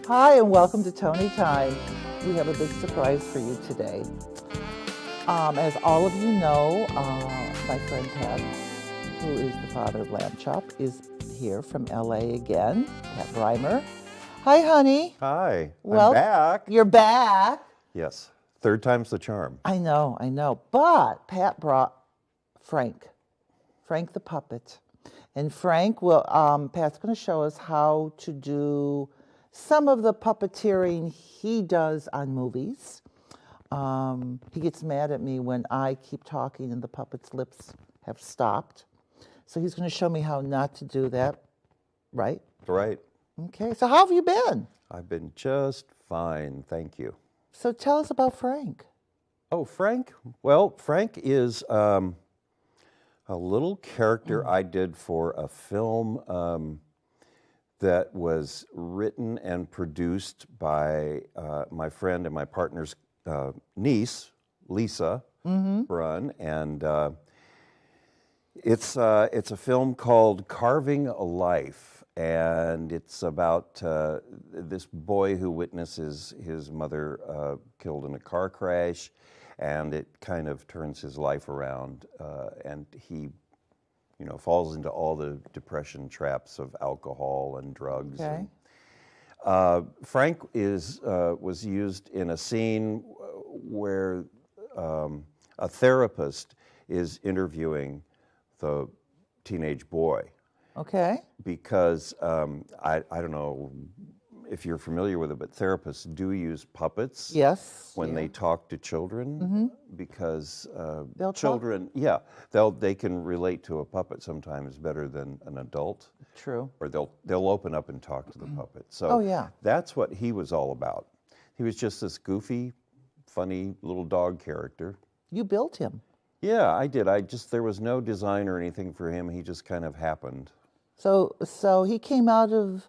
Hi, and welcome to Toni Time. We have a big surprise for you today. As all of you know, my friend Pat, who is the father of Lamb Chop, is here from LA again, Pat Brymer. Hi, honey. Hi, Well, I'm back. You're back. Yes, third time's the charm. I know. But Pat brought Frank the puppet. And Frank will, Pat's going to show us how to do some of the puppeteering he does on movies. He gets mad at me when I keep talking and the puppet's lips have stopped. So he's going to show me how not to do that, right? Right. Okay, so how have you been? I've been just fine, thank you. So tell us about Frank. Oh, Frank? Well, Frank is a little character I did for a film that was written and produced by my friend and my partner's niece, Lisa Brunn, and it's a film called Carving a Life, and it's about this boy who witnesses his mother killed in a car crash, and it kind of turns his life around, and he falls into all the depression traps of alcohol and drugs. Okay. Frank was used in a scene where a therapist is interviewing the teenage boy. Okay. Because I don't know if you're familiar with it, but therapists do use puppets. Yes. When they talk to children, because They'll children, they can relate to a puppet sometimes better than an adult. True. Or they'll open up and talk to the puppet. So that's what he was all about. He was just this goofy, funny little dog character. You built him. Yeah, I did. There was no design or anything for him. He just kind of happened. So he came out of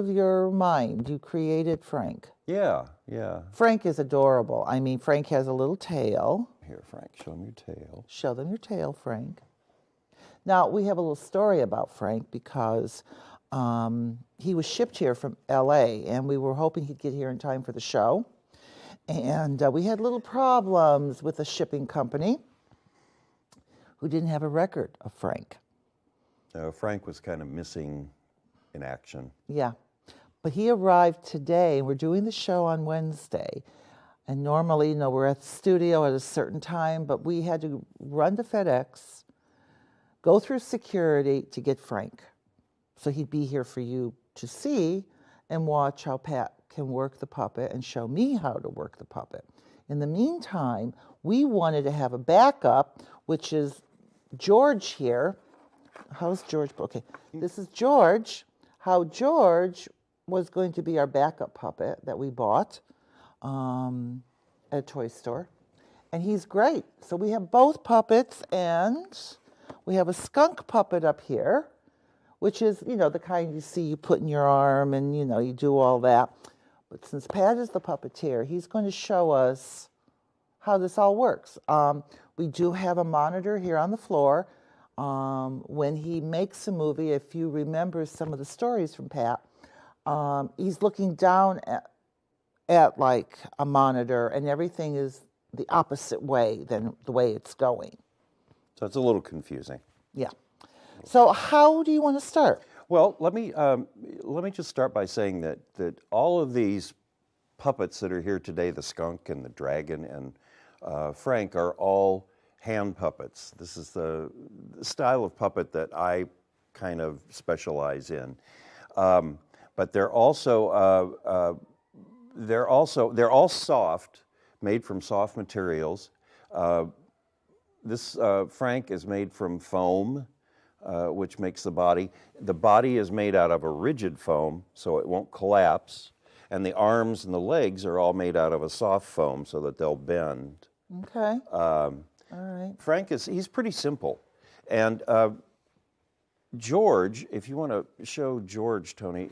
your mind. You created Frank. Yeah. Frank is adorable. I mean, Frank has a little tail. Here, Frank, show them your tail. Show them your tail, Frank. Now, we have a little story about Frank because he was shipped here from LA, and we were hoping he'd get here in time for the show. And we had little problems with a shipping company who didn't have a record of Frank. Frank was kind of missing in action. Yeah. But he arrived today. We're doing the show on Wednesday. And normally, we're at the studio at a certain time, but we had to run to FedEx, go through security to get Frank. So he'd be here for you to see and watch how Pat can work the puppet and show me how to work the puppet. In the meantime, we wanted to have a backup, which is George here. How's George? Okay, this is George. How George was going to be our backup puppet that we bought at a toy store. And he's great. So we have both puppets, and we have a skunk puppet up here, which is, the kind you see you put in your arm and, you do all that. But since Pat is the puppeteer, he's going to show us how this all works. We do have a monitor here on the floor. When he makes a movie, if you remember some of the stories from Pat, he's looking down at like a monitor, and everything is the opposite way than the way it's going. So it's a little confusing. Yeah. So how do you want to start? Well, let me just start by saying that all of these puppets that are here today, the skunk and the dragon and Frank, are all hand puppets. This is the style of puppet that I kind of specialize in. But they're all soft, made from soft materials. This Frank is made from foam, which makes the body. The body is made out of a rigid foam, so it won't collapse. And the arms and the legs are all made out of a soft foam so that they'll bend. Okay. All right. Frank he's pretty simple. And George, if you want to show George, Toni,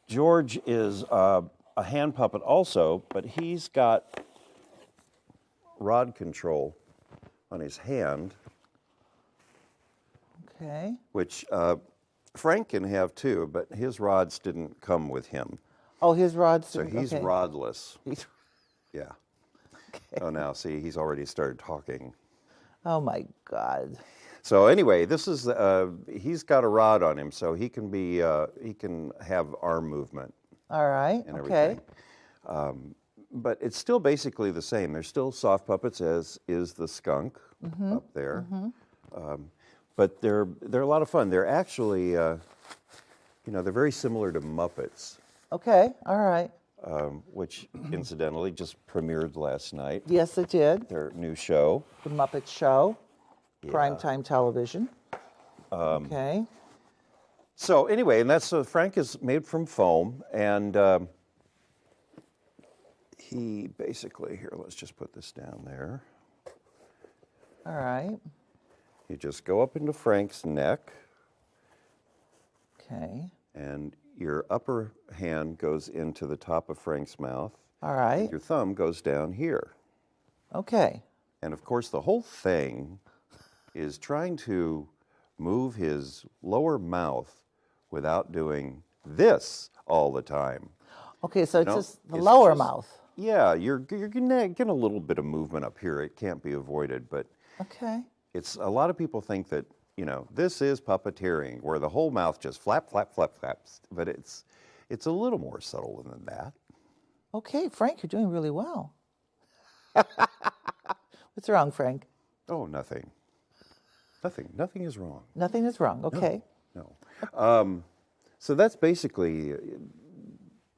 George is a hand puppet also, but he's got rod control on his hand. Okay. Which Frank can have two, but his rods didn't come with him. Oh, his rods. So he's okay. rodless. He's- Yeah. Oh, now see, he's already started talking. oh my God. So anyway, this is he's got a rod on him, so he can have arm movement All right. and Okay. everything. But it's still basically the same. They're still soft puppets, as is the skunk up there. But they're a lot of fun. They're actually, they're very similar to Muppets, Okay. All right. which incidentally just premiered last night. Yes, it did. Their new show. The Muppet Show, Yeah. primetime television. Okay. So anyway, and that's Frank is made from foam, and he basically here. Let's just put this down there. All right. You just go up into Frank's neck, Okay. and your upper hand goes into the top of Frank's mouth. All right. Your thumb goes down here. Okay. And of course, the whole thing is trying to move his lower mouth without doing this all the time. Okay, so it's No, just the it's lower just- mouth. Yeah, you're gonna get a little bit of movement up here. It can't be avoided, but Okay. it's a lot of people think that this is puppeteering, where the whole mouth just flaps, but it's a little more subtle than that. Okay, Frank, you're doing really well. What's wrong, Frank? Oh, nothing. Nothing is wrong. Nothing is wrong. Okay. No. So that's basically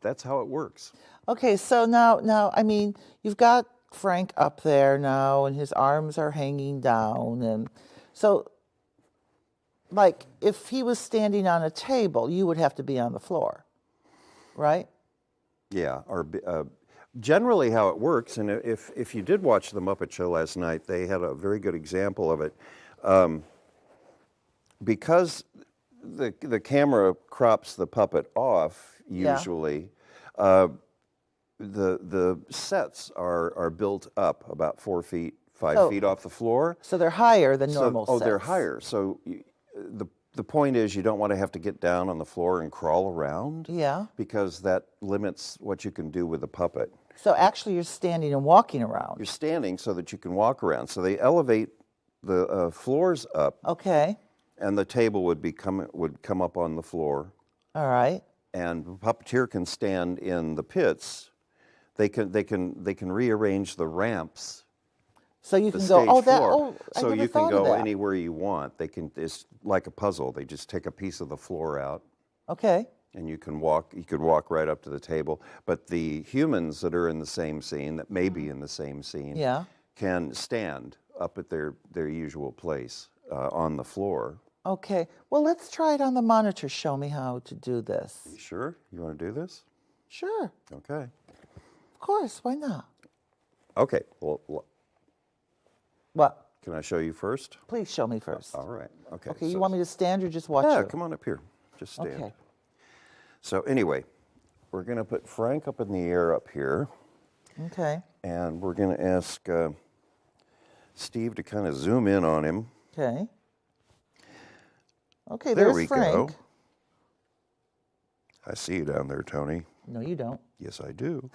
that's how it works. Okay, so now, I mean, you've got Frank up there now, and his arms are hanging down, and so, like, if he was standing on a table, you would have to be on the floor, right? Yeah. Or generally, how it works, and if you did watch the Muppet Show last night, they had a very good example of it. Because the camera crops the puppet off usually. The sets are built up about 4 feet, 5 feet off the floor. So they're higher than normal Oh, they're sets. higher. So the point is, you don't want to have to get down on the floor and crawl around. Yeah. Because that limits what you can do with the puppet. So actually, you're standing and walking around. You're standing so that you can walk around. So they elevate the floors up, Okay. and the table would come up on the floor. All right. And the puppeteer can stand in the pits. They can rearrange the ramps, So you the can stage go. Oh, floor, I so never you can thought of go that. anywhere you want. It's like a puzzle. They just take a piece of the floor out, Okay. and you can walk. You could walk right up to the table. But the humans that are in the same scene, that may be in the same scene, Yeah. can stand up at their usual place on the floor. Okay. Well, let's try it on the monitor. Show me how to do this. You sure you want to do this? Sure. Okay. Of course. Why not? Okay. Well, What? can I show you first? Please show me first. All right. Okay. Okay. You so- want me to stand or just watch Yeah, you? come on up here. Just stand. Okay. So anyway, we're going to put Frank up in the air up here, Okay. and we're going to ask Steve to kind of zoom in on him. Okay. Okay. There There's we Frank. go. I see you down there, Toni. No, you don't. Yes, I do.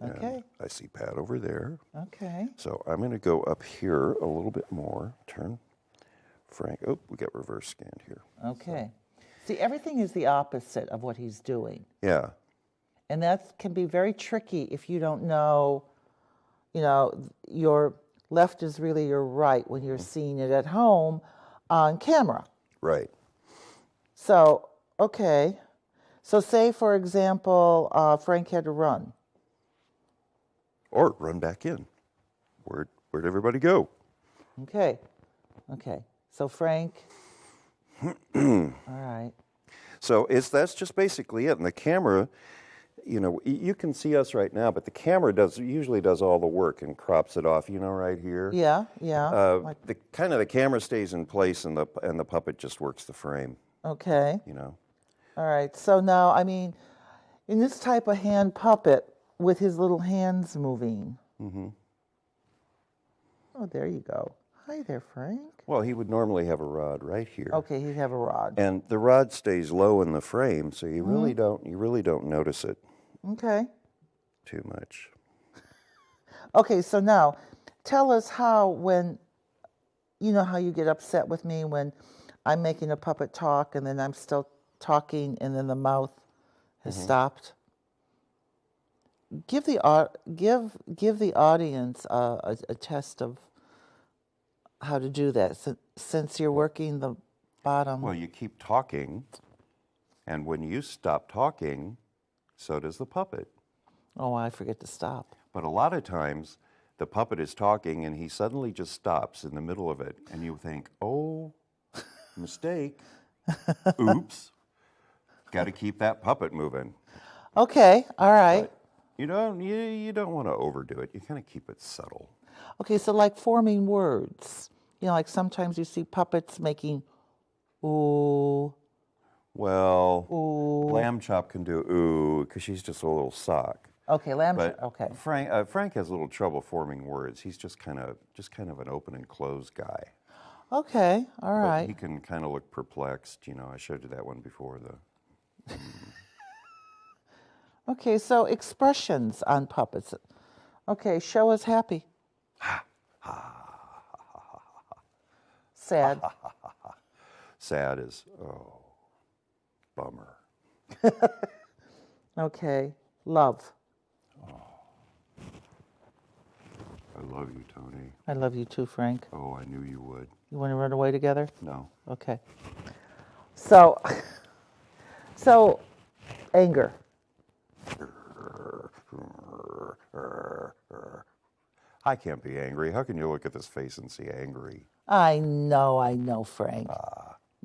Okay. And I see Pat over there. Okay. So I'm going to go up here a little bit more. Turn Frank. Oh, we got reverse scanned here. Okay. See, everything is the opposite of what he's doing. Yeah. And that can be very tricky if you don't know, your left is really your right when you're seeing it at home on camera. Right. So, okay. So say, for example, Frank had to run. Or run back in. Where'd everybody go? Okay. Okay. So Frank, all right. So that's just basically it. And the camera, you can see us right now, but the camera usually does all the work and crops it off. Right here. Yeah, yeah. The camera stays in place, and the puppet just works the frame. Okay. All right. So now, I mean, in this type of hand puppet with his little hands moving. Mm-hmm. Oh, there you go. Hi there, Frank. Well, he would normally have a rod right here. Okay, he'd have a rod. And the rod stays low in the frame, so you really don't notice it Okay. too much. Okay, so now tell us how when, you know how you get upset with me when I'm making a puppet talk and then I'm still talking and then the mouth has stopped? Give the audience a test of how to do that since you're working the bottom. Well, you keep talking, and when you stop talking, so does the puppet. Oh, I forget to stop. But a lot of times, the puppet is talking, and he suddenly just stops in the middle of it, and you think, oh, mistake. Oops. Got to keep that puppet moving. Okay, all right. But you don't want to overdo it. You kind of keep it subtle. Okay, so like forming words. You know, like sometimes you see puppets making ooh. Well, Ooh. Lamb Chop can do ooh because she's just a little sock. Okay, lamb But chop. Okay. Frank has a little trouble forming words. He's just kind of an open and close guy. Okay, all But right. he can kind of look perplexed. You know, I showed you that one before. Okay, so expressions on puppets. Okay, show us happy. Sad. Sad is bummer. Okay, love. I love you, Toni. I love you too, Frank. Oh, I knew you would. You want to run away together? No. Okay. So anger. I can't be angry. How can you look at this face and see angry? I know, Frank.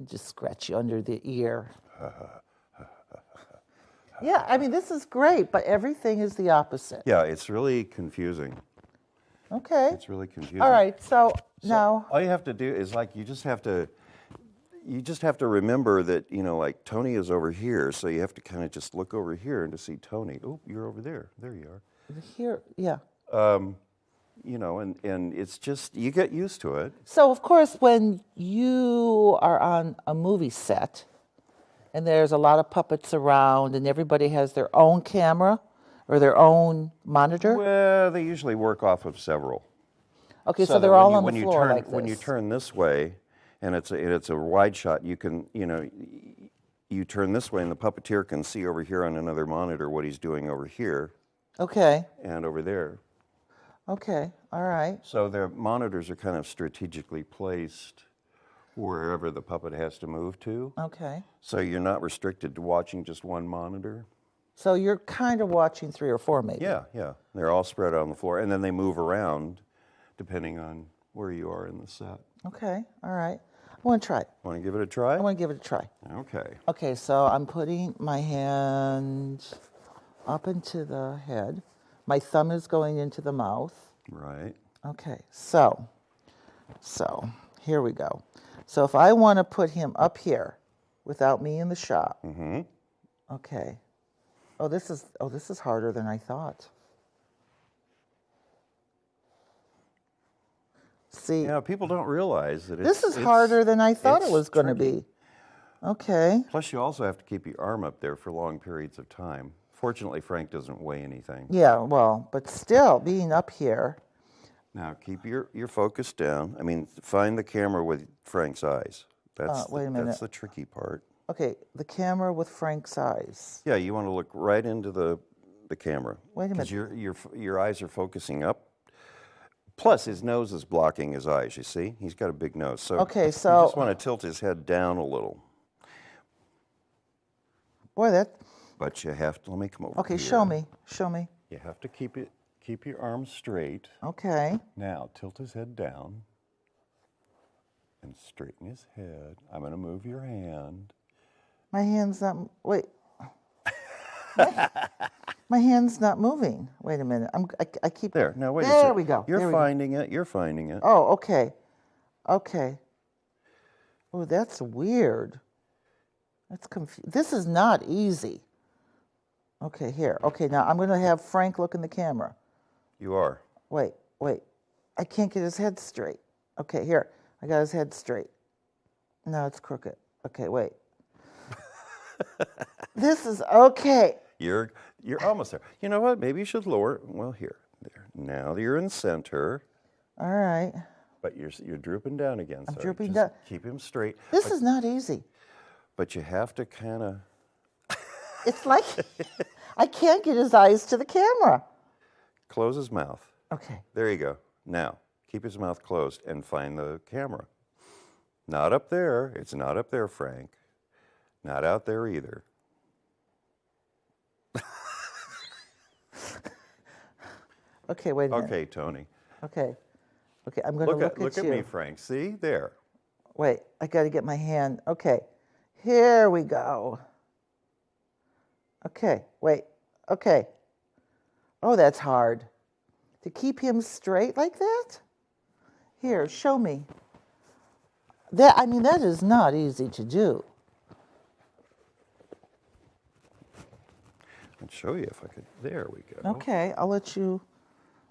Just scratch you under the ear. Yeah, I mean, this is great, but everything is the opposite. Yeah, it's really confusing. Okay. It's really confusing. All right, so now. All you have to do is you just have to remember that, like Toni is over here, so you have to kind of just look over here and to see Toni. Oh, you're over there. There you are. Here, yeah. And it's just, you get used to it. So, of course, when you are on a movie set and there's a lot of puppets around and everybody has their own camera or their own monitor. Well, they usually work off of several. Okay, so they're all on the floor like this. When you turn this way, and it's a wide shot, you can, you turn this way and the puppeteer can see over here on another monitor what he's doing over here. Okay. And over there. Okay, all right. So their monitors are kind of strategically placed wherever the puppet has to move to. Okay. So you're not restricted to watching just one monitor. So you're kind of watching 3 or 4 maybe. Yeah. They're all spread out on the floor, and then they move around depending on where you are in the set. Okay, all right. I want to try it. Want to give it a try? I want to give it a try. Okay. Okay, so I'm putting my hand up into the head. My thumb is going into the mouth. Right. Okay, so here we go. So if I want to put him up here without me in the shot. Mm-hmm. Okay. Oh, this is harder than I thought. See. Yeah, people don't realize that This is harder than I thought it was going to be. Okay. Plus, you also have to keep your arm up there for long periods of time. Fortunately, Frank doesn't weigh anything. Yeah, well, but still, being up here. Now, keep your focus down. I mean, find the camera with Frank's eyes. Wait a minute. That's the tricky part. Okay, the camera with Frank's eyes. Yeah, you want to look right into the camera. Wait a minute. Because your eyes are focusing up. Plus, his nose is blocking his eyes, you see? He's got a big nose. So okay, you just want to tilt his head down a little. Boy, that... But you have to, let me come over Okay, here. show me. You have to keep your arms straight. Okay. Now, tilt his head down and straighten his head. I'm going to move your hand. My hand's not, wait. My hand's not moving. Wait a minute. I keep... There, now wait a There second. we go. You're finding it. Oh, okay. Okay. Oh, that's weird. That's This is not easy. Okay, here. Okay, now I'm going to have Frank look in the camera. You are. Wait. I can't get his head straight. Okay, here. I got his head straight. No, it's crooked. Okay, wait. This is okay. You're almost there. You know what? Maybe you should lower. Well, here, there. Now you're in center. All right. But you're drooping down again. I'm so drooping just down. Keep him straight. This is not easy. But you have to kind of. It's like I can't get his eyes to the camera. Close his mouth. Okay. There you go. Now, keep his mouth closed and find the camera. Not up there. It's not up there, Frank. Not out there either. Okay, wait a minute. Okay, Toni. Okay, I'm going to look at you. Look at me, Frank. See? There. Wait, I got to get my hand. Okay, here we go. Okay, wait. Okay. Oh, that's hard. To keep him straight like that? Here, show me. That is not easy to do. I'd show you if I could. There we go. Okay, I'll let you.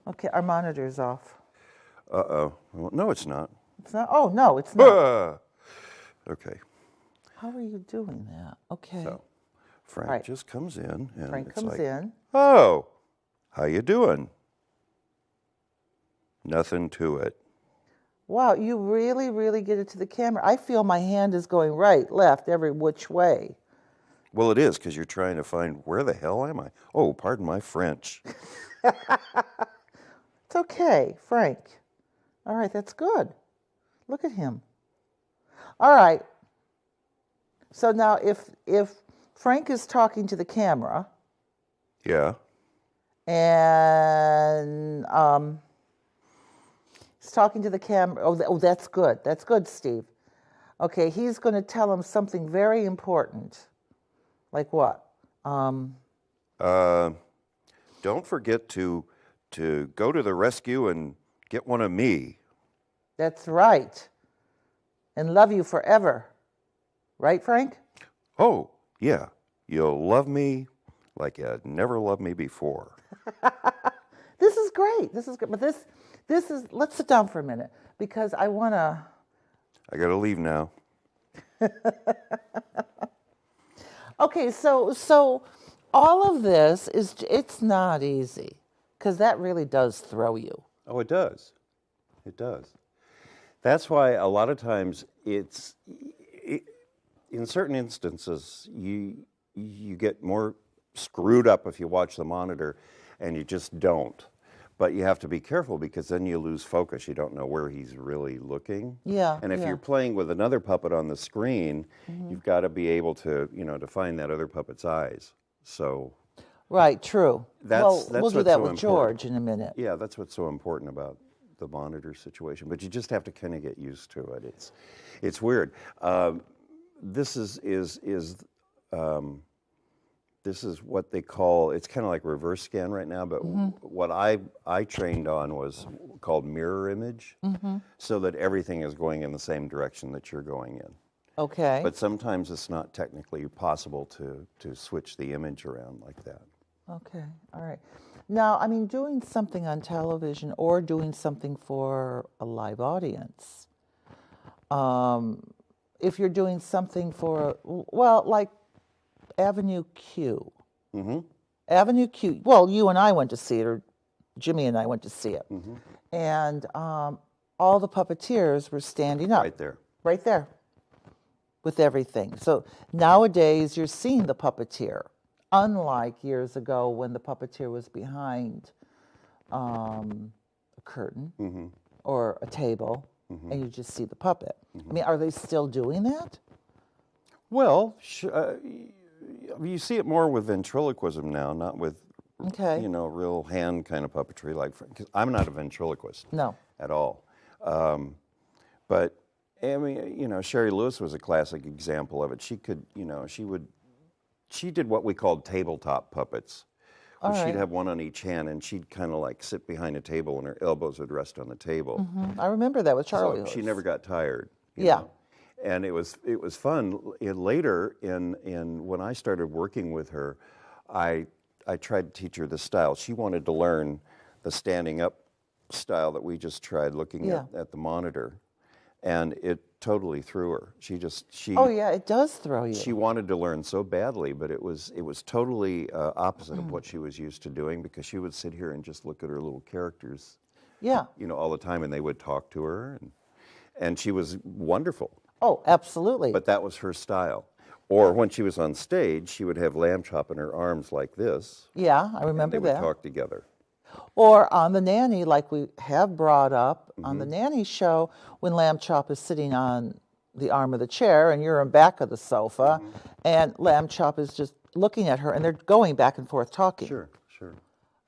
Okay, our monitor's off. Uh-oh. Well, no, it's not. It's not? Oh, no, it's not. Okay. How are you doing that? Okay. So, Frank Right. just comes in. And Frank it's comes like, in. Oh, how you doing? Nothing to it. Wow, you really, really get it to the camera. I feel my hand is going right, left, every which way. Well, it is, because you're trying to find, where the hell am I? Oh, pardon my French. It's okay, Frank. All right, that's good. Look at him. All right. So now if Frank is talking to the camera Yeah. and he's talking to the camera. Oh, that's good. That's good, Steve. Okay, he's going to tell him something very important. Like what? Don't forget to go to the rescue and get one of me. That's right. And love you forever. Right, Frank? Oh, yeah. You'll love me like you never loved me before. This is great. This is good. But this is, let's sit down for a minute because I want to. I got to leave now. Okay, so all of this it's not easy because that really does throw you. Oh, it does. It does. That's why a lot of times in certain instances, you get more screwed up if you watch the monitor and you just don't. But you have to be careful because then you lose focus. You don't know where he's really looking. Yeah. And if yeah. you're playing with another puppet on the screen, you've got to be able to, to find that other puppet's eyes. So. Right, true. That's we'll do what's that so with important. George in a minute. Yeah, that's what's so important about the monitor situation. But you just have to kind of get used to it. It's weird. This is what they call, it's kind of like reverse scan right now, but what I trained on was called mirror image, so that everything is going in the same direction that you're going in. Okay. But sometimes it's not technically possible to switch the image around like that. Okay, all right. Now, doing something on television or doing something for a live audience, if you're doing something for, like Avenue Q. Mm-hmm. Avenue Q. Well, you and I went to see it, or Jimmy and I went to see it. Mm-hmm. And all the puppeteers were standing up. Right there. Right there. With everything. So nowadays you're seeing the puppeteer, unlike years ago when the puppeteer was behind a curtain or a table and you just see the puppet. Are they still doing that? Well, you see it more with ventriloquism now, not with, real hand kind of puppetry. Cause I'm not a ventriloquist. No. At all. But, Sherry Lewis was a classic example of it. She could, she did what we called tabletop puppets. Where she'd have one on each hand, and she'd kind of like sit behind a table, and her elbows would rest on the table. I remember that with Charlie. So she never got tired. you Yeah. know. And it was fun. Later, when I started working with her, I tried to teach her this style. She wanted to learn the standing up style that we just tried looking at the monitor, and it totally threw her. Oh yeah, it does throw you. She wanted to learn so badly, but it was totally opposite of what she was used to doing, because she would sit here and just look at her little characters, all the time, and they would talk to her, and she was wonderful. Oh, absolutely. But that was her style. Or when she was on stage, she would have Lamb Chop in her arms like this. Yeah, I remember and they that. would talk together. Or on the nanny, like we have brought up on the nanny show, when Lamb Chop is sitting on the arm of the chair and you're in back of the sofa, and Lamb Chop is just looking at her, and they're going back and forth talking. Sure.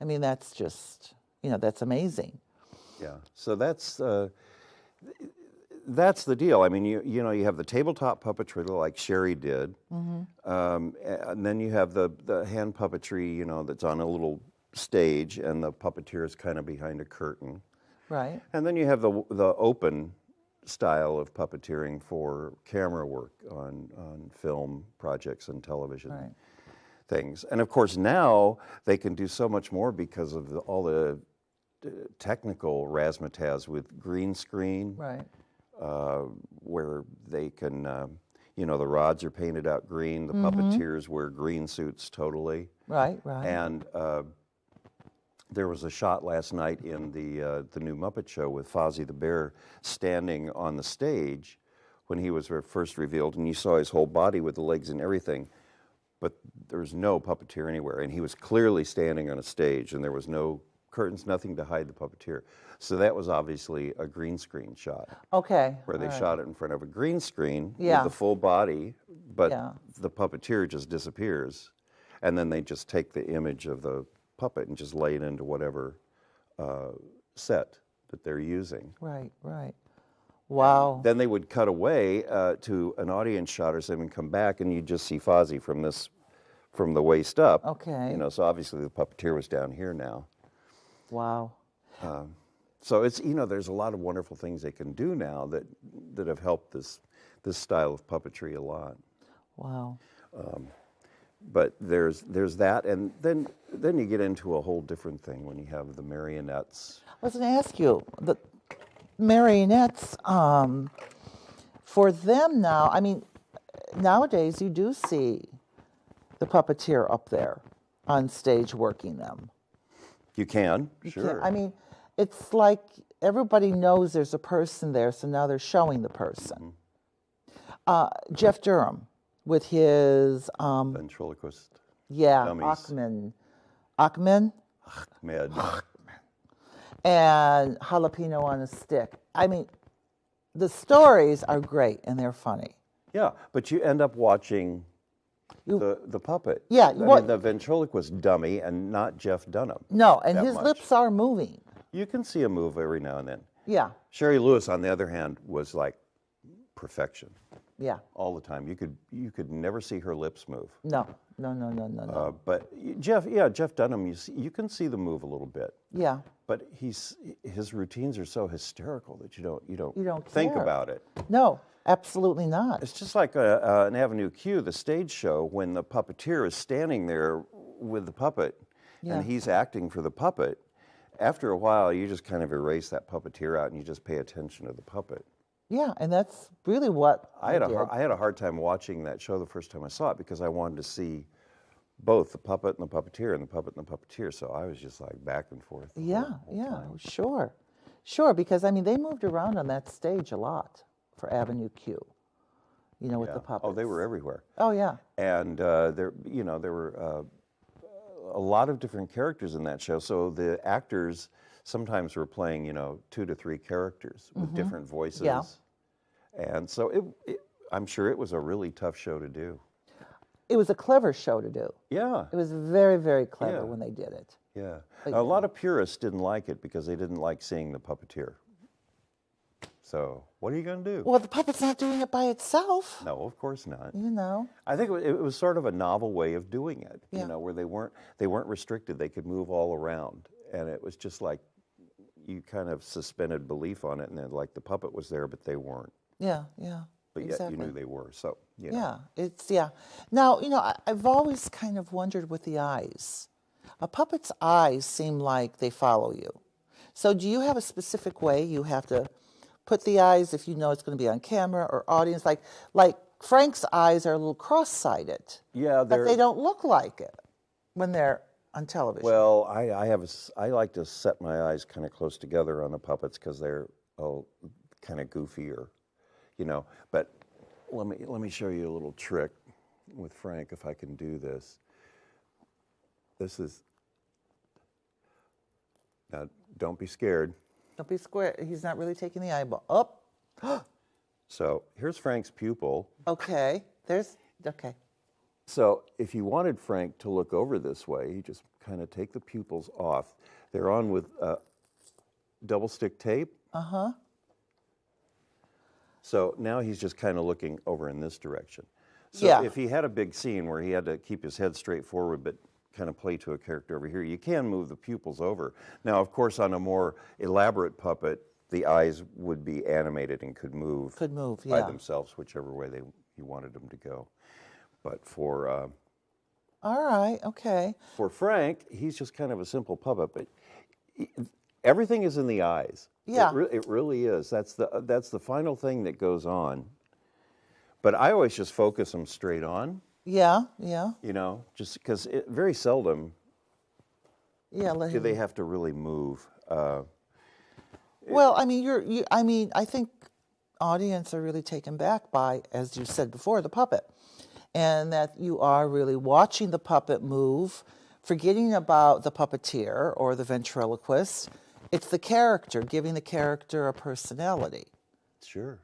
I mean, that's just, that's amazing. Yeah. So that's the deal. I mean, you have the tabletop puppetry like Sherry did, and then you have the hand puppetry, that's on a little stage, and the puppeteer is kind of behind a curtain. Right. And then you have the open style of puppeteering for camera work on film projects and television things. And of course now they can do so much more because of all the technical razzmatazz with green screen. Right. Where they can, the rods are painted out green, the puppeteers wear green suits totally. Right. And there was a shot last night in the new Muppet Show with Fozzie the Bear standing on the stage when he was first revealed, and you saw his whole body with the legs and everything, but there was no puppeteer anywhere, and he was clearly standing on a stage, and there was no curtains, nothing to hide the puppeteer. So that was obviously a green screen shot. Okay. Where they shot it in front of a green screen Yeah. with the full body, but the puppeteer just disappears. And then they just take the image of the puppet and just lay it into whatever set that they're using. Right. Wow. Then they would cut away to an audience shot or something and come back, and you'd just see Fozzie from the waist up. Okay. So obviously the puppeteer was down here now. Wow. So it's there's a lot of wonderful things they can do now that have helped this style of puppetry a lot. Wow. But there's that, and then you get into a whole different thing when you have the marionettes. I was going to ask you, the marionettes, for them now, I mean, nowadays you do see the puppeteer up there on stage working them. You can, sure. I mean, it's like everybody knows there's a person there, so now they're showing the person. Jeff Durham with his... ventriloquist dummies. Ahmed. And jalapeno on a stick. I mean, the stories are great and they're funny. Yeah, but you end up watching the puppet. Yeah. I mean, the ventriloquist dummy and not Jeff Dunham. No, and his lips are moving. You can see a move every now and then. Yeah. Sherry Lewis, on the other hand, was like perfection. Yeah. All the time. You could never see her lips move. No. But Jeff Dunham, you can see the move a little bit. Yeah. But his routines are so hysterical that you don't don't think care. about it. No, absolutely not. It's just like an Avenue Q, the stage show, when the puppeteer is standing there with the puppet and he's acting for the puppet. After a while, you just kind of erase that puppeteer out and you just pay attention to the puppet. Yeah, and that's really what I had a hard time watching that show the first time I saw it because I wanted to see both the puppet and the puppeteer and the puppet and the puppeteer. So I was just like back and forth. Sure, because I mean they moved around on that stage a lot for Avenue Q, with the puppets. Oh, they were everywhere. Oh yeah. And there were a lot of different characters in that show. So the actors sometimes were playing 2 to 3 characters with different voices. Yeah. And so I'm sure it was a really tough show to do. It was a clever show to do. Yeah. It was very, very clever when they did it. Yeah. Now, a lot of purists didn't like it because they didn't like seeing the puppeteer. So what are you going to do? Well, the puppet's not doing it by itself. No, of course not. I think it was sort of a novel way of doing it, Yeah. Where they weren't restricted. They could move all around. And it was just like you kind of suspended belief on it, and then like the puppet was there, but they weren't. Yeah. But exactly. yet you knew they were. So, Yeah, Now, I've always kind of wondered with the eyes. A puppet's eyes seem like they follow you. So do you have a specific way you have to put the eyes if you know it's going to be on camera or audience? Like Frank's eyes are a little cross-sided. Yeah, but they don't look like it when they're on television. Well, I like to set my eyes kind of close together on the puppets because they're kind of goofier, you know. But let me show you a little trick with Frank if I can do this. This is now. Don't be scared. Don't be scared. He's not really taking the eyeball up. So here's Frank's pupil. Okay. Okay. So if you wanted Frank to look over this way, you just kind of take the pupils off. They're on with double stick tape. Uh-huh. So now he's just kind of looking over in this direction. So if he had a big scene where he had to keep his head straight forward but kind of play to a character over here, you can move the pupils over. Now, of course, on a more elaborate puppet, the eyes would be animated and could move by themselves, whichever way you wanted them to go. But for all right, okay. For Frank, he's just kind of a simple puppet, but everything is in the eyes. Yeah, it really is. That's the final thing that goes on. But I always just focus them straight on. Yeah. You know, just because very seldom. Yeah, do they have to really move? Well, I mean, I think audience are really taken back by, as you said before, the puppet. And that you are really watching the puppet move, forgetting about the puppeteer or the ventriloquist. It's the character, giving the character a personality. Sure.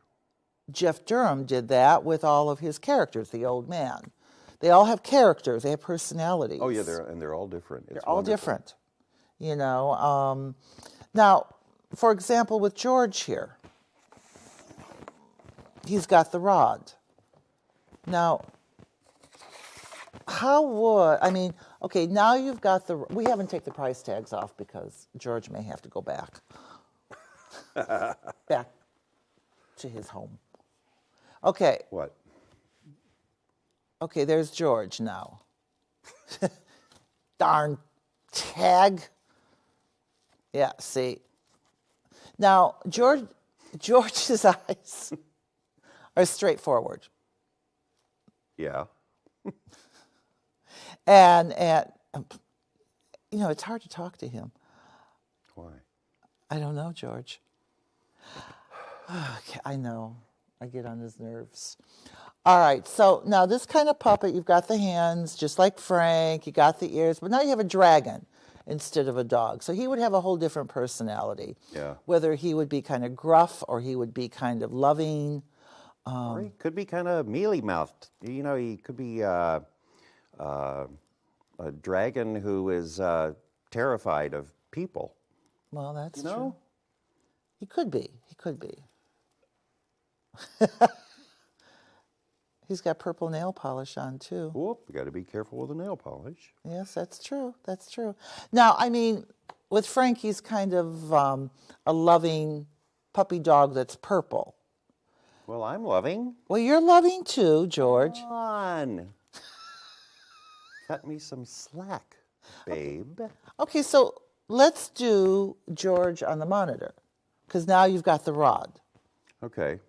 Jeff Durham did that with all of his characters, the old man. They all have characters, they have personalities. Oh, yeah, they're all different. They're all different, you know. Now, for example, with George here, he's got the rod. Now, okay, now you've got we haven't taken the price tags off because George may have to go back to his home. Okay. What? Okay, there's George now. Darn tag. Yeah, see. Now, George's eyes are straightforward. Yeah. And you know, it's hard to talk to him. Why? I don't know, George. Okay, I know. I get on his nerves. All right, so now this kind of puppet, you've got the hands, just like Frank, you got the ears, but now you have a dragon instead of a dog. So he would have a whole different personality. Yeah. Whether he would be kind of gruff or he would be kind of loving. Or he could be kind of mealy-mouthed. You know, he could be a dragon who is terrified of people. Well, that's true. Know? He could be. He's got purple nail polish on, too. Whoop, you got to be careful with the nail polish. Yes, that's true. Now, I mean, with Frank, he's kind of a loving puppy dog that's purple. Well, I'm loving. Well, you're loving too, George. Come on. Cut me some slack, babe. Okay, so let's do George on the monitor, because now you've got the rod. Okay.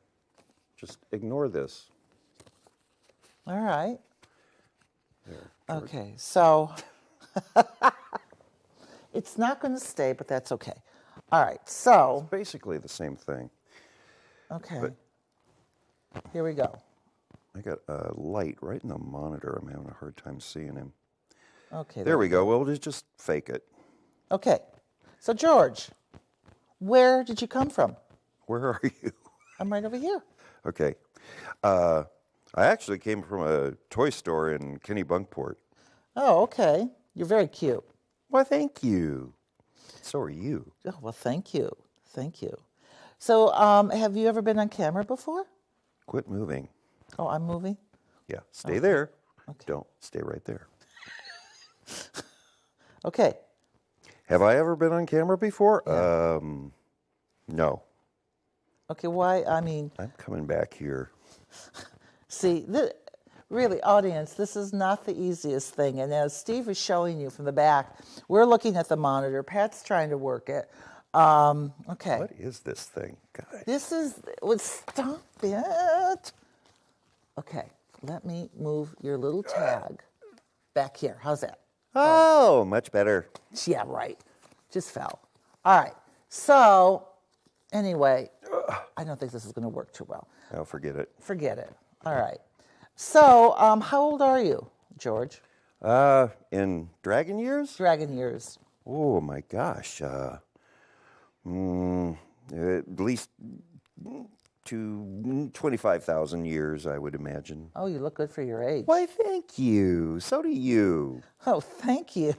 Just ignore this. All right. There, okay, so it's not going to stay, but that's okay. All right, so. It's basically the same thing. Okay. But here we go. I got a light right in the monitor. I'm having a hard time seeing him. Okay. There we go. We'll just fake it. Okay. So, George, where did you come from? Where are you? I'm right over here. Okay. I actually came from a toy store in Kennebunkport. Oh, okay. You're very cute. Well, thank you. So are you. Oh, well, thank you. So, have you ever been on camera before? Quit moving. Oh, I'm moving? Yeah, stay there. Okay. Don't. Stay right there. Okay. Have I ever been on camera before? Yeah. No. Okay, why? I mean... I'm coming back here. See, really, audience, this is not the easiest thing. And as Steve is showing you from the back, we're looking at the monitor. Pat's trying to work it. Okay. What is this thing, guys? This is, stop it. Okay, let me move your little tag back here. How's that? Oh, much better. Yeah, right. Just fell. All right. So, anyway, I don't think this is going to work too well. Oh, forget it. Forget it. All right. So, how old are you, George? In dragon years? Dragon years. Oh my gosh. At least to 25,000 years, I would imagine. Oh, you look good for your age. Why, thank you. So do you. Oh, thank you.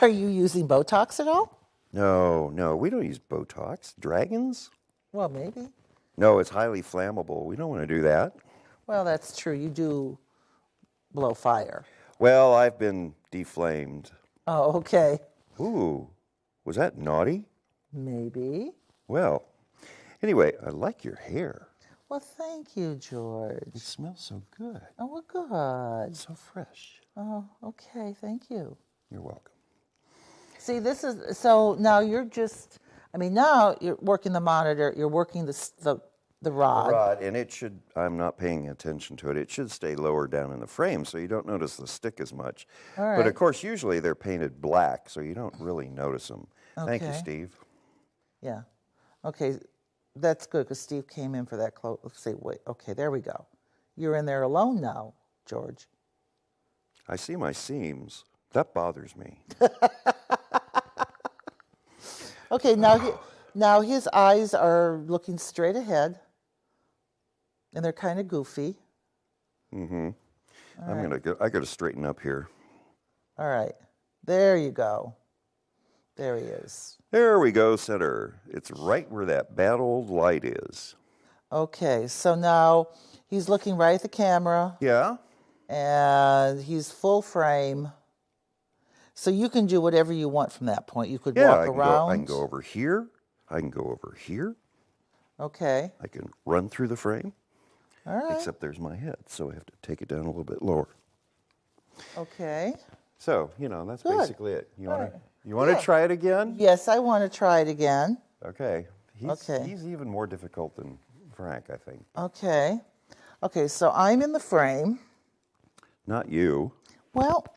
Are you using Botox at all? No, we don't use Botox. Dragons? Well, maybe. No, it's highly flammable. We don't want to do that. Well, that's true. You do blow fire. Well, I've been deflamed. Oh, okay. Ooh, was that naughty? Maybe. Well, anyway, I like your hair. Well, thank you, George. It smells so good. Oh, well, good. So fresh. Oh, okay. Thank you. You're welcome. See, this is, so now you're just, now you're working the monitor, you're working the rod. The rod, and it should, I'm not paying attention to it, it should stay lower down in the frame so you don't notice the stick as much. All right. But of course, usually they're painted black, so you don't really notice them. Thank you, Okay. Steve. Yeah. Okay, that's good because Steve came in for that close. Let's see, wait, okay, there we go. You're in there alone now, George. I see my seams. That bothers me. Okay, now his eyes are looking straight ahead, and they're kind of goofy. I gotta straighten up here. All right, there you go. There he is. There we go, center. It's right where that bad old light is. Okay, so now he's looking right at the camera, Yeah? and he's full frame. So you can do whatever you want from that point. You could Yeah, walk around. I can go over here. I can go over here. Okay. I can run through the frame. All right. Except there's my head, so I have to take it down a little bit lower. Okay. So, that's Good. basically it. You want to Yeah. try it again? Yes, I want to try it again. Okay. Okay. He's even more difficult than Frank, I think. Okay. Okay, so I'm in the frame. Not you. Well,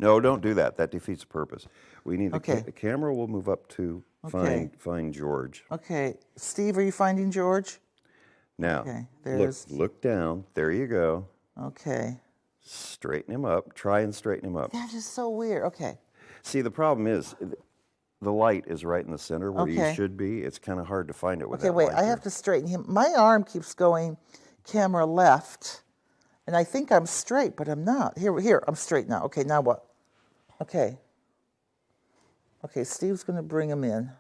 No, don't do that. That defeats the purpose. We need Okay. the camera will move up to Okay. find George. okay. Steve, are you finding George? Now, Okay, there's- look down. There you go. Okay. Straighten him up. Try and straighten him up. That is so weird. Okay. See, the problem is the light is right in the center where you Okay. should be. It's kind of hard to find it with Okay, that wait. light I there. have to straighten him. My arm keeps going camera left, and I think I'm straight, but I'm not. Here, I'm straight now. Okay, now what? Okay. Okay, Steve's going to bring him in.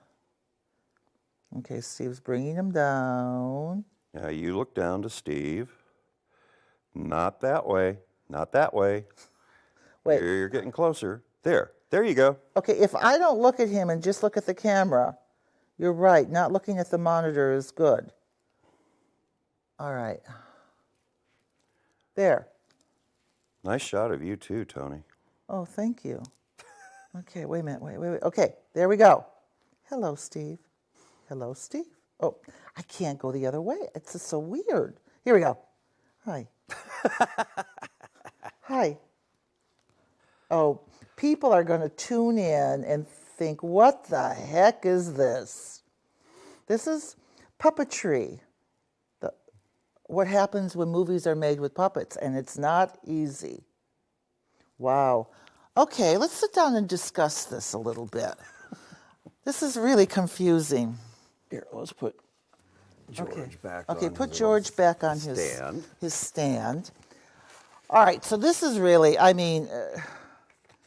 Okay, Steve's bringing him down. Now you look down to Steve. Not that way. Not that way. Wait. You're getting closer. There you go. Okay, if I don't look at him and just look at the camera, you're right. Not looking at the monitor is good. All right. There. Nice shot of you too, Toni. Oh, thank you. Okay, wait a minute. Wait. Okay, there we go. Hello, Steve. Hello, Steve. Oh, I can't go the other way. It's just so weird. Here we go. Hi. Hi. Oh, people are going to tune in and think, what the heck is this? This is puppetry. What happens when movies are made with puppets, and it's not easy. Wow. Okay, let's sit down and discuss this a little bit. This is really confusing. Here, let's put George back on. Okay, put his George back on stand. his stand. All right, so this is really,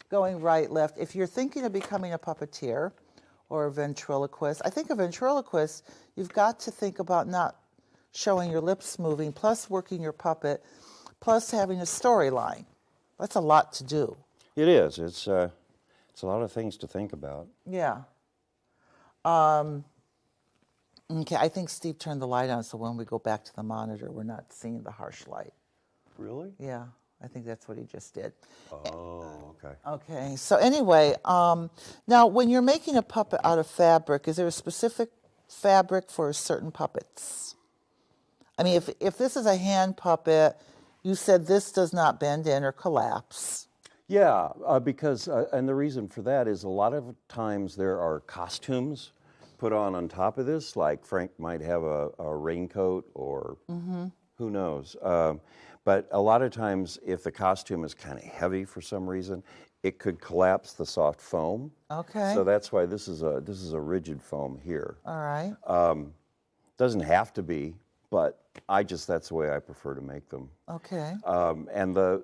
going right, left. If you're thinking of becoming a puppeteer or a ventriloquist, I think a ventriloquist, you've got to think about not showing your lips moving, plus working your puppet, plus having a storyline. That's a lot to do. It is. It's a lot of things to think about. Yeah. Okay, I think Steve turned the light on, so when we go back to the monitor, we're not seeing the harsh light. Really? Yeah, I think that's what he just did. Oh, okay. Okay, so anyway, now when you're making a puppet out of fabric, is there a specific fabric for certain puppets? I mean, if this is a hand puppet, you said this does not bend in or collapse. Yeah, because, and the reason for that is a lot of times there are costumes put on top of this, like Frank might have a raincoat or who knows. But a lot of times if the costume is kind of heavy for some reason, it could collapse the soft foam. Okay. So that's why this is a rigid foam here. All right. Doesn't have to be, but that's the way I prefer to make them. Okay. And the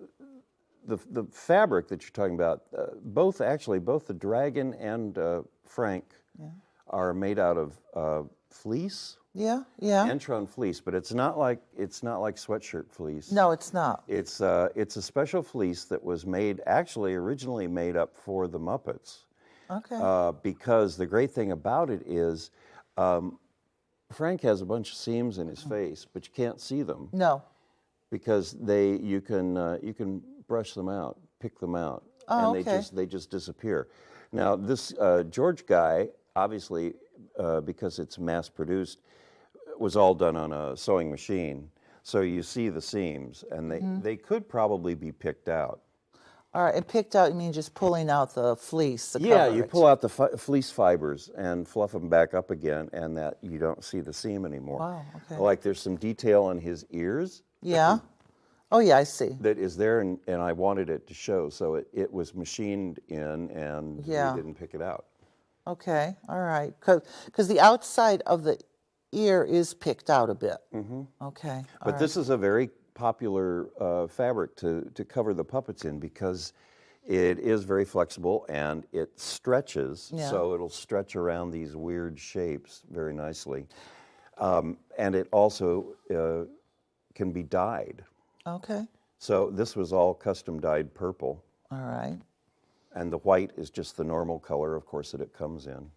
fabric that you're talking about, both the dragon and Frank are made out of fleece. Yeah, yeah. Entron fleece, but it's not like sweatshirt fleece. No, it's not. It's a special fleece that was originally made up for the Muppets. Okay. Because the great thing about it is, Frank has a bunch of seams in his face, but you can't see them. No. Because you can brush them out, pick them out, Oh, and okay. they just disappear. Now this George guy, obviously, because it's mass produced, was all done on a sewing machine. So you see the seams, and they could probably be picked out. All right, and picked out, you mean just pulling out the fleece? Yeah, you pull out the fleece fibers and fluff them back up again, and that you don't see the seam anymore. Wow, okay. Like there's some detail on his ears. Yeah. Oh, yeah, I see. That is there, and I wanted it to show, so it was machined in, and we didn't pick it out. Okay, all right. Because the outside of the ear is picked out a bit. Mm-hmm. Okay. But this is a very popular fabric to cover the puppets in because it is very flexible and it stretches, so it'll stretch around these weird shapes very nicely. And it also can be dyed. Okay. So this was all custom dyed purple. All right. And the white is just the normal color, of course, that it comes in.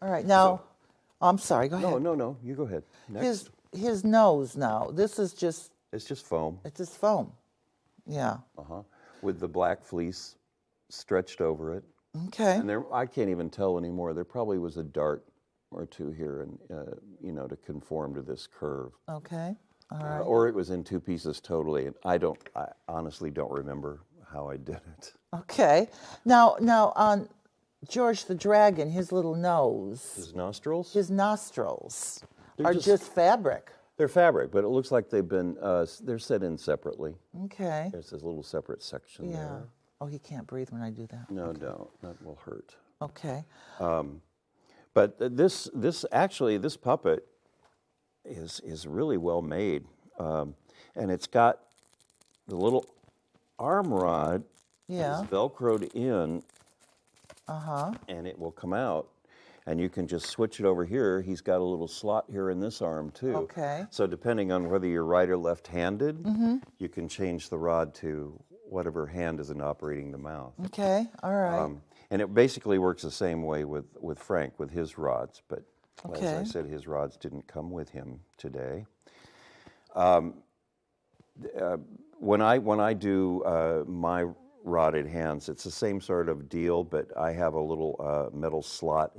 All right. Now, I'm sorry, go ahead. No, you go ahead. Next. His nose now, this is just... It's just foam. It's just foam. Yeah. With the black fleece stretched over it. Okay. And I can't even tell anymore. There probably was a dart or two here, and to conform to this curve. Okay. All right. Or it was in two pieces totally, and I honestly don't remember how I did it. Okay. Now on George the Dragon, his little nose. His nostrils? His nostrils are just fabric. They're fabric, but it looks like they've been, they're set in separately. Okay. There's this little separate section there. Oh, he can't breathe when I do that. No, don't. That will hurt. Okay. But this puppet is really well made. And it's got the little arm rod is Velcroed in. And it will come out. And you can just switch it over here. He's got a little slot here in this arm, too. Okay. So depending on whether you're right or left-handed, you can change the rod to whatever hand isn't operating the mouth. Okay, all right. And it basically works the same way with Frank, with his rods. But as I said, his rods didn't come with him today. When I do my rotted hands, it's the same sort of deal, but I have a little metal slot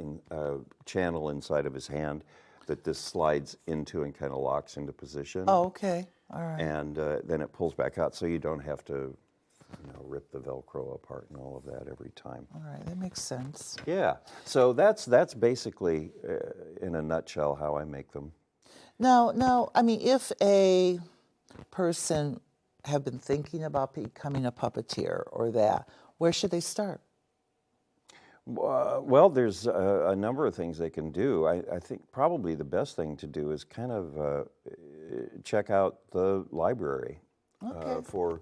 channel inside of his hand that this slides into and kind of locks into position. Oh, okay. All right. And then it pulls back out, so you don't have to rip the Velcro apart and all of that every time. All right, that makes sense. Yeah. So that's basically, in a nutshell, how I make them. Now, I mean, if a person have been thinking about becoming a puppeteer or that, where should they start? Well, there's a number of things they can do. I think probably the best thing to do is kind of check out the library for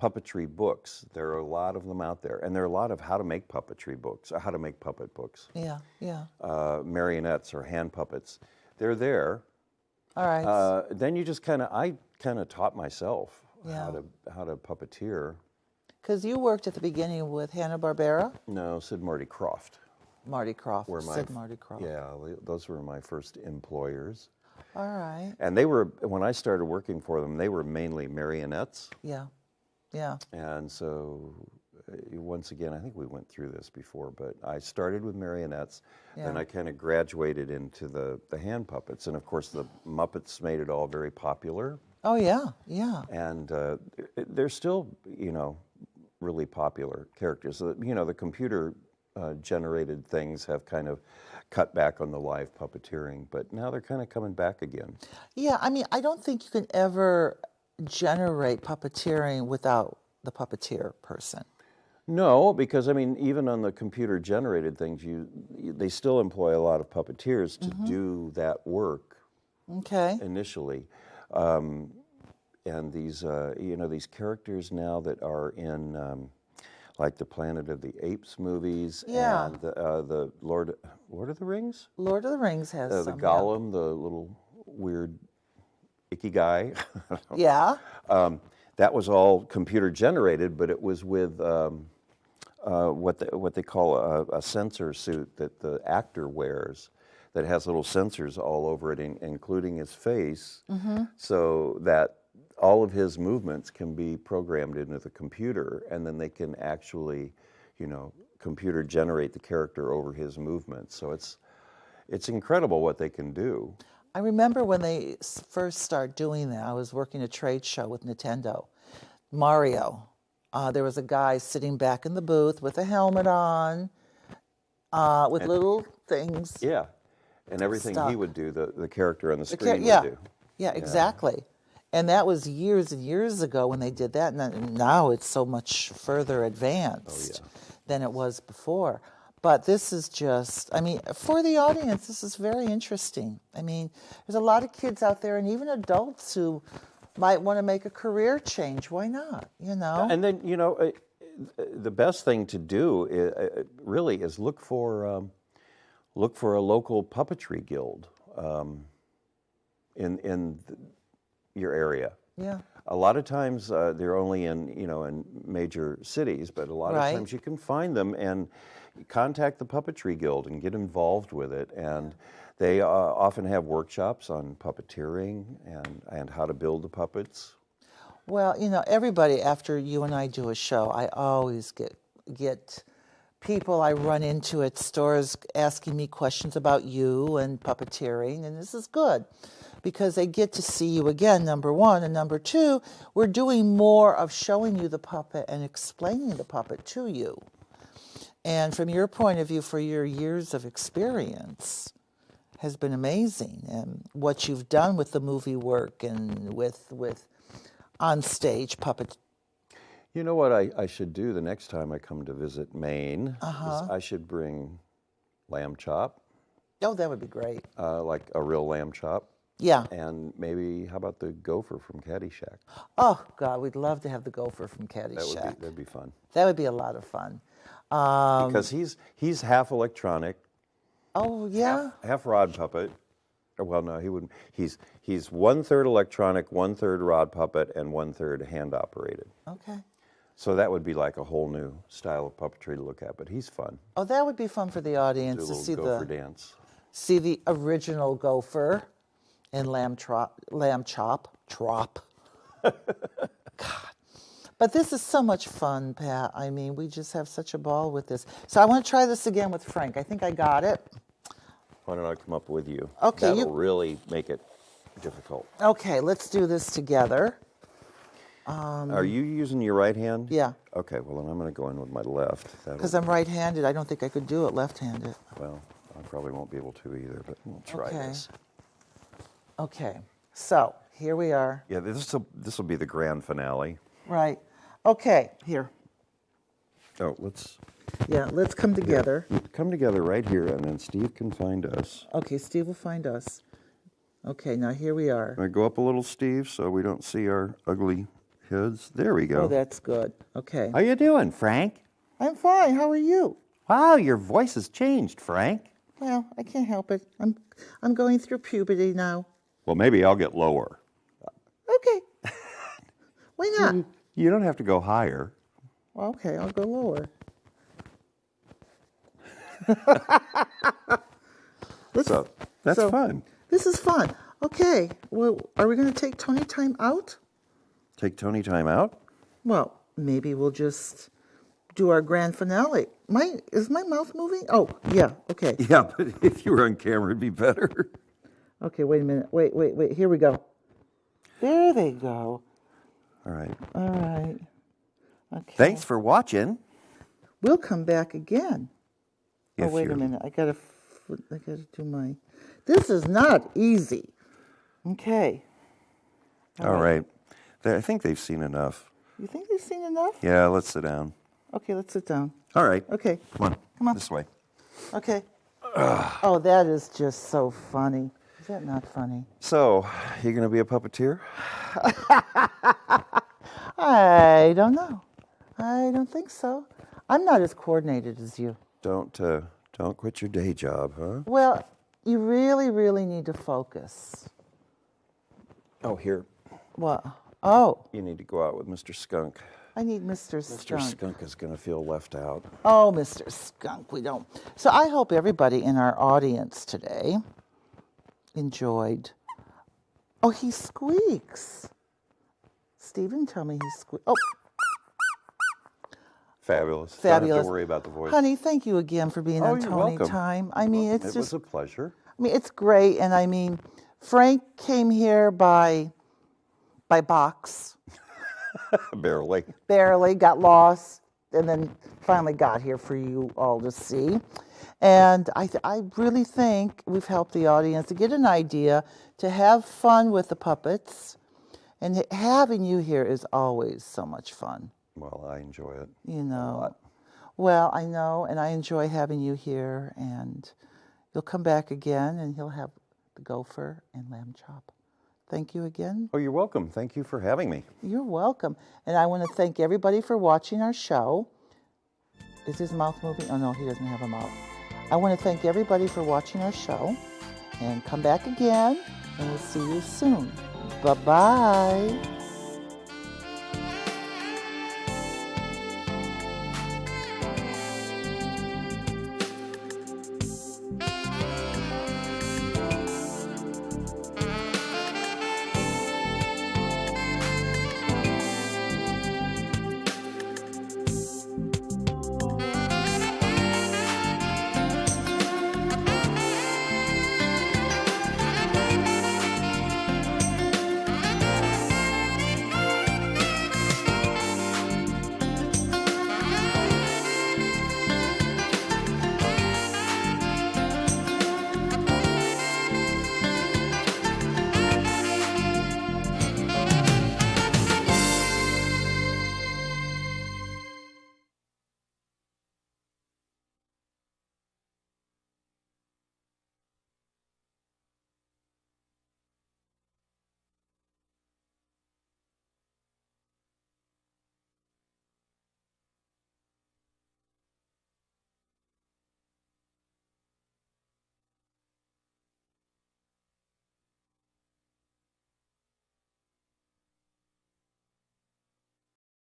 puppetry books. There are a lot of them out there, and there are a lot of how to make puppetry books, or how to make puppet books. Yeah. Marionettes or hand puppets. They're there. All right. Then you just I kind of taught myself how to puppeteer. Because you worked at the beginning with Hanna-Barbera? No, Sid Marty Krofft. Marty Krofft. Sid Marty Krofft. Yeah, those were my first employers. All right. And when I started working for them, they were mainly marionettes. Yeah. Yeah. And so, once again, I think we went through this before, but I started with marionettes, and Yeah. I kind of graduated into the hand puppets. And of course, the Muppets made it all very popular. Oh, yeah, yeah. And they're still, really popular characters. The computer generated things have kind of cut back on the live puppeteering, but now they're kind of coming back again. Yeah, I mean, I don't think you can ever generate puppeteering without the puppeteer person. No, because I mean, even on the computer-generated things, they still employ a lot of puppeteers to do that work. Okay. Initially, and these these characters now that are in like the Planet of the Apes movies, Yeah. and the Lord of the Rings, Lord of the Rings has the some. Gollum, the little weird icky guy. Yeah. That was all computer generated, but it was with what they call a sensor suit that the actor wears that has little sensors all over it, including his face, so that all of his movements can be programmed into the computer, and then they can actually, computer generate the character over his movements. So it's incredible what they can do. I remember when they first started doing that, I was working a trade show with Nintendo. Mario, there was a guy sitting back in the booth with a helmet on, with little things. Yeah, and everything he would do, the character on the screen Yeah, would do. yeah, exactly. And that was years and years ago when they did that. And now it's so much further advanced than it was before. But this is just, I mean, for the audience, this is very interesting. I mean, there's a lot of kids out there and even adults who might want to make a career change. Why not? And then, the best thing to do really is look for a local puppetry guild in your area. Yeah. A lot of times they're only in major cities, but a lot of times you can find them and contact the Puppetry Guild and get involved with it. And they often have workshops on puppeteering and how to build the puppets. Well, everybody, after you and I do a show, I always get people I run into at stores asking me questions about you and puppeteering, and this is good because they get to see you again, number one, and number two, we're doing more of showing you the puppet and explaining the puppet to you. And from your point of view, for your years of experience, has been amazing, and what you've done with the movie work and with on-stage puppet. You know what I should do the next time I come to visit Maine? Is I should bring lamb chop. Oh, that would be great. Like a real lamb chop. Yeah. And maybe, how about the Gopher from Caddy Shack? Oh, God, we'd love to have the Gopher from Caddy Shack. That'd be fun. That would be a lot of fun. Because he's half electronic. Oh, yeah? Half rod puppet. Well, no, he wouldn't. He's 1/3 electronic, 1/3 rod puppet, and 1/3 hand operated. Okay. So that would be like a whole new style of puppetry to look at, but he's fun. Oh, that would be fun for the audience Do a to see little Gopher dance. see the original Gopher and lamb chop. God. But this is so much fun, Pat. I mean, we just have such a ball with this. So I want to try this again with Frank. I think I got it. Why don't I come up with you? Okay, That'll really make it difficult. Okay, let's do this together. Are you using your right hand? Yeah. Okay, well, then I'm going to go in with my left. Because I'm right-handed. I don't think I could do it left-handed. Well, I probably won't be able to either, but we'll try this. Okay, so here we are. Yeah, this will be the grand finale. Right. Okay, here. Oh, let's come together. come together right here, and then Steve can find us. Okay, Steve will find us. Okay, now here we are. Can I go up a little, Steve, so we don't see our ugly heads? There we go. Oh, that's good. Okay. How you doing, Frank? I'm fine. How are you? Wow, your voice has changed, Frank. Well, I can't help it. I'm going through puberty now. Well, maybe I'll get lower. Okay. Why not? You don't have to go higher. Well, okay, I'll go lower. So that's fun. This is fun. Okay. Well, are we going to take Toni time out? Take Toni time out? Well, maybe we'll just do our grand finale. Is my mouth moving? Oh, yeah, okay. Yeah, but if you were on camera, it'd be better. Okay, wait a minute. Wait. Here we go. There they go. All right. All right. Okay. Thanks for watching. We'll come back again. If Oh, wait a you're- minute. I gotta do my. This is not easy. Okay. All right. I think they've seen enough. You think they've seen enough? Yeah, let's sit down. Okay, let's sit down. All right. Okay. Come Come on. This way. Okay. Oh, that is just so funny. Is that not funny? So, you going to be a puppeteer? I don't know. I don't think so. I'm not as coordinated as you. Don't quit your day job, huh? Well, you really, really need to focus. Oh, here. What? Oh, You need to go out with Mr. Skunk. I need Mr. Mr. Skunk. Skunk is going to feel left out. Oh, Mr. Skunk, we don't. So I hope everybody in our audience today enjoyed. Oh, he squeaks. Stephen, tell me he squeaks. Oh, Fabulous. Don't fabulous. have to worry about the voice. Honey, thank you again for being Oh, on you're Toni welcome. Time. I mean, it's It just, was a pleasure. I mean, it's great. And I mean, Frank came here by box, Barely. barely, got lost, and then finally got here for you all to see. And I really think we've helped the audience to get an idea, to have fun with the puppets. And having you here is always so much fun, Well, I enjoy it. you know. lot. Well, I know, and I enjoy having you here. And you'll come back again, and he'll have the gopher and lamb chop. Thank you again. Oh, you're welcome. Thank you for having me. You're welcome. And I want to thank everybody for watching our show. Is his mouth moving? Oh, no, he doesn't have a mouth. I want to thank everybody for watching our show. And come back again, and we'll see you soon. Bye-bye.